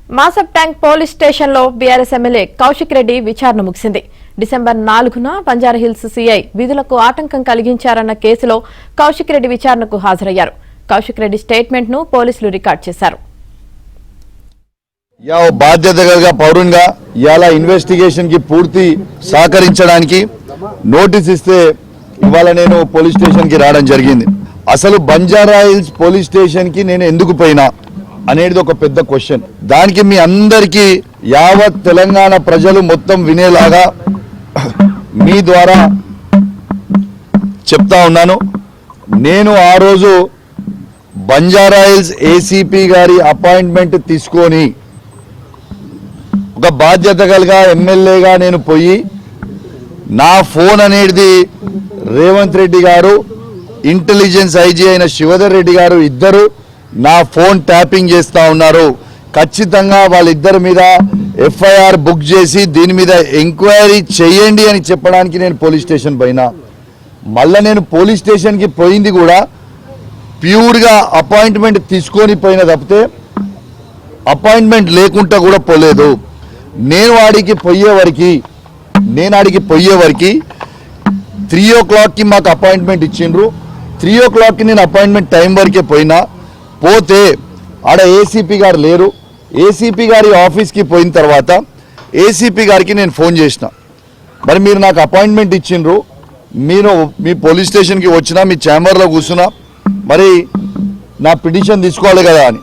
Masab tank police station లో BRS MLA Kaushik Reddy విచారణ ముగిసింది. డిసెంబర్ 4న బంజారాహిల్స్ సీఐ విధులకు ఆటంకం కలిగించారన్న కేసులో కౌశిక్ రెడ్డి విచారణకు హాజరయ్యారు. కౌశిక్ రెడ్డి స్టేట్మెంట్ ను పోలీసులు రికార్డ్ చేశారు. బాధ్యత కలిగిన పౌరునిగా ఇవాళ ఇన్వెస్టిగేషన్ కి పూర్తి సహకరించడానికి నోటీస్ ఇస్తే ఇవాళ నేను పోలీస్ స్టేషన్ కి రావడం జరిగింది. అసలు బంజారాహిల్స్ పోలీస్ స్టేషన్ కి నేను ఎందుకు పోయినా అనేది ఒక పెద్ద క్వశ్చన్. దానికి మీ అందరికీ యావత్ తెలంగాణ ప్రజలు మొత్తం వినేలాగా మీ ద్వారా చెప్తా ఉన్నాను. నేను ఆ రోజు బంజారాహిల్స్ ఏసీపీ గారి అపాయింట్మెంట్ తీసుకొని ఒక బాధ్యత కలిగా ఎమ్మెల్యేగా నేను పోయి నా ఫోన్ అనేది రేవంత్ రెడ్డి గారు, ఇంటెలిజెన్స్ ఐజీ అయిన శివధర్ రెడ్డి గారు ఇద్దరు నా ఫోన్ ట్యాపింగ్ చేస్తూ ఉన్నారు. ఖచ్చితంగా వాళ్ళిద్దరి మీద ఎఫ్ఐఆర్ బుక్ చేసి దీని మీద ఎంక్వైరీ చేయండి అని చెప్పడానికి నేను పోలీస్ స్టేషన్ పోయినా. మళ్ళీ నేను పోలీస్ స్టేషన్కి పోయింది కూడా ప్యూర్గా అపాయింట్మెంట్ తీసుకొని పోయిన తప్పితే అపాయింట్మెంట్ లేకుండా కూడా పోలేదు. నేను ఆడికి పోయేవరకు 3 o'clockకి మాకు అపాయింట్మెంట్ ఇచ్చిండ్రు. 3 o'clockకి నేను అపాయింట్మెంట్ టైం వరకే పోతే ఆడ ఏసీపీ గారు లేరు. ఏసీపీ గారి ఆఫీస్కి పోయిన తర్వాత ఏసీపీ గారికి నేను ఫోన్ చేసిన, మరి మీరు నాకు అపాయింట్మెంట్ ఇచ్చిండ్రు, మీరు మీ పోలీస్ స్టేషన్కి వచ్చినా, మీ ఛాంబర్లో కూర్చున్నా, మరి నా పిటిషన్ తీసుకోవాలి కదా అని.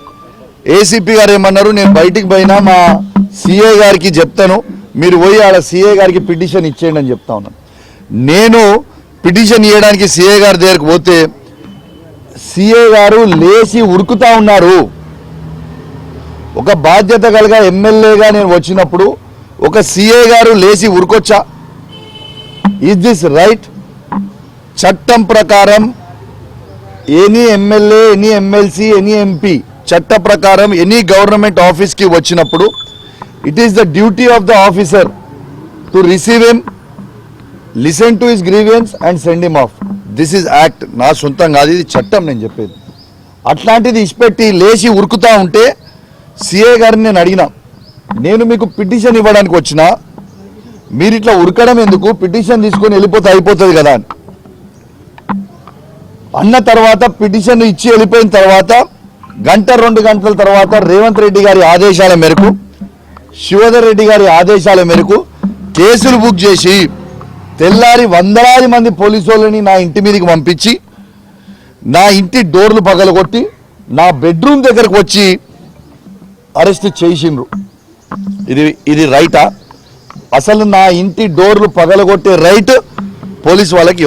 ఏసీపీ గారు ఏమన్నారు, నేను బయటికి పోయినా మా సిఐ గారికి చెప్తాను, మీరు పోయి ఆడ సిఐ గారికి పిటిషన్ ఇచ్చేయండి అని చెప్తా ఉన్నాను. నేను పిటిషన్ ఇవ్వడానికి సిఐ గారి దగ్గరికి పోతే సిఐ గారు లేచి ఉరుకుతా ఉన్నారు. ఒక బాధ్యత కలిగా ఎమ్మెల్యేగా నేను వచ్చినప్పుడు ఒక సిఐ గారు లేచి ఉరుకొచ్చా? Is this right? చట్టం ప్రకారం any MLA, any MLC, any MP చట్ట ప్రకారం ఎనీ గవర్నమెంట్ ఆఫీస్కి వచ్చినప్పుడు it is the duty of the officer to receive him, listen to his grievance and send him of. This is act. నా సొంతం కాదు, ఇది చట్టం నేను చెప్పేది. అట్లాంటిది ఇచ్చిపెట్టి లేచి ఉరుకుతా ఉంటే సిఐ గారిని నేను అడిగినా, నేను మీకు పిటిషన్ ఇవ్వడానికి వచ్చినా, మీరు ఇట్లా ఉరకడం ఎందుకు, పిటిషన్ తీసుకొని వెళ్ళిపోతే అయిపోతుంది కదా అన్న తర్వాత పిటిషన్ ఇచ్చి వెళ్ళిపోయిన తర్వాత 1-2 గంటల తర్వాత రేవంత్ రెడ్డి గారి ఆదేశాల మేరకు, శివధర్ రెడ్డి గారి ఆదేశాల మేరకు కేసులు బుక్ చేసి తెల్లారి వందలాది మంది పోలీసు వాళ్ళని నా ఇంటి మీదకి పంపించి నా ఇంటి డోర్లు పగలగొట్టి నా బెడ్రూమ్ దగ్గరకు వచ్చి అరెస్ట్ చేసిండ్రు. ఇది రైటా? అసలు నా ఇంటి డోర్లు పగలగొట్టే రైట్ పోలీసు వాళ్ళకి